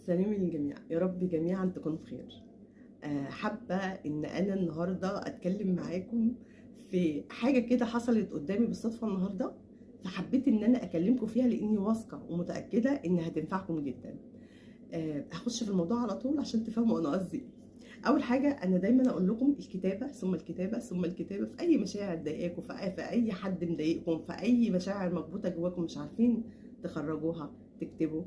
سلام للجميع، يا رب جميعا تكونوا بخير. حابة ان انا النهاردة اتكلم معاكم في حاجة كده حصلت قدامي بالصدفة النهاردة، فحبيت ان انا اكلمكم فيها لاني واثقة ومتأكدة ان هتنفعكم جدا. هخش في الموضوع على طول عشان تفهموا انا قصدي ايه. اول حاجة انا دايما اقول لكم الكتابة ثم الكتابة ثم الكتابة في اي مشاعر ضايقاكم، في اي حد مضايقكم، في اي مشاعر مكبوتة جواكم مش عارفين تخرجوها تكتبوا.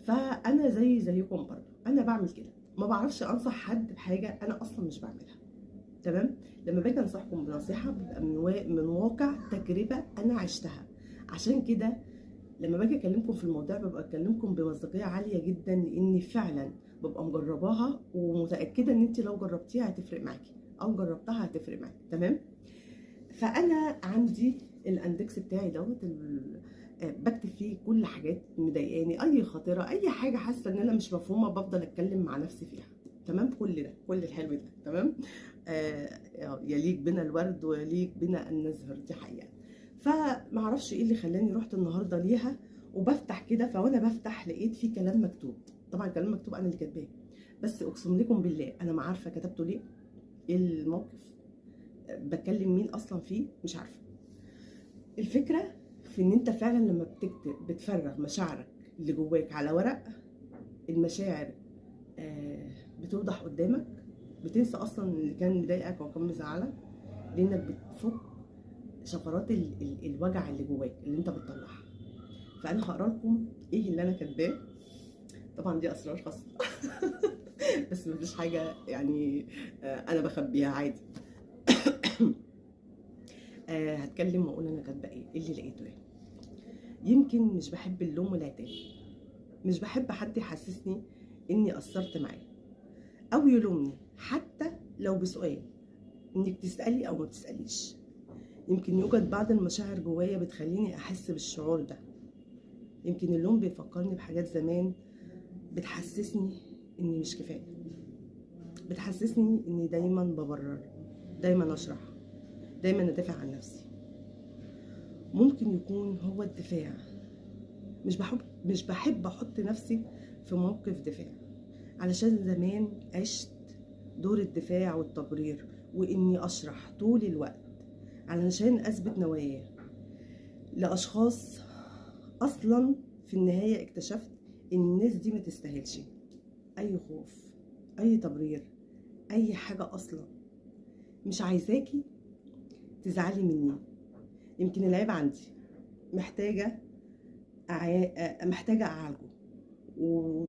فانا زيكم برضه انا بعمل كده، ما بعرفش انصح حد بحاجه انا اصلا مش بعملها. تمام. لما باجي انصحكم بنصيحه بيبقى من واقع تجربه انا عشتها. عشان كده لما باجي اكلمكم في الموضوع ببقى اكلمكم بمصداقيه عاليه جدا، لاني فعلا ببقى مجرباها ومتاكده ان انت لو جربتيها هتفرق معاكي او جربتها هتفرق معاكي. تمام. فانا عندي الاندكس بتاعي دوت بكتب فيه كل حاجات مضايقاني، اي خاطره، اي حاجه حاسه ان انا مش مفهومه بفضل اتكلم مع نفسي فيها. تمام. كل ده كل الحلو ده تمام. يليق بنا الورد ويليق بنا ان نزهر، دي حقيقه. فمعرفش ايه اللي خلاني رحت النهارده ليها وبفتح كده، فوانا بفتح لقيت فيه كلام مكتوب. طبعا الكلام مكتوب انا اللي كاتباه، بس اقسم لكم بالله انا ما عارفه كتبته ليه، ايه الموقف، بكلم مين اصلا فيه، مش عارفه. الفكره في ان انت فعلا لما بتكتب بتفرغ مشاعرك اللي جواك على ورق، المشاعر بتوضح قدامك، بتنسى اصلا اللي كان مضايقك او كان مزعلك، لانك بتفك شفرات الوجع اللي جواك اللي انت بتطلعها. فانا هقرا لكم ايه اللي انا كاتباه. طبعا دي اسرار خاصه بس مفيش حاجه يعني انا بخبيها عادي. هتكلم واقول انا كاتبه ايه اللي لقيته. يعني يمكن مش بحب اللوم والعتاب، مش بحب حد يحسسني اني قصرت معاه او يلومني حتى لو بسؤال، انك تسالي او ما تساليش. يمكن يوجد بعض المشاعر جوايا بتخليني احس بالشعور ده. يمكن اللوم بيفكرني بحاجات زمان، بتحسسني اني مش كفايه، بتحسسني اني دايما ببرر، دايما اشرح، دايما ادافع عن نفسي. ممكن يكون هو الدفاع. مش بحب احط نفسي في موقف دفاع، علشان زمان عشت دور الدفاع والتبرير، واني اشرح طول الوقت علشان اثبت نواياي لاشخاص. اصلا في النهاية اكتشفت ان الناس دي ما تستاهلش اي خوف، اي تبرير، اي حاجة. اصلا مش عايزاكي تزعلي مني. يمكن العيب عندي، محتاجة محتاجة اعالجه.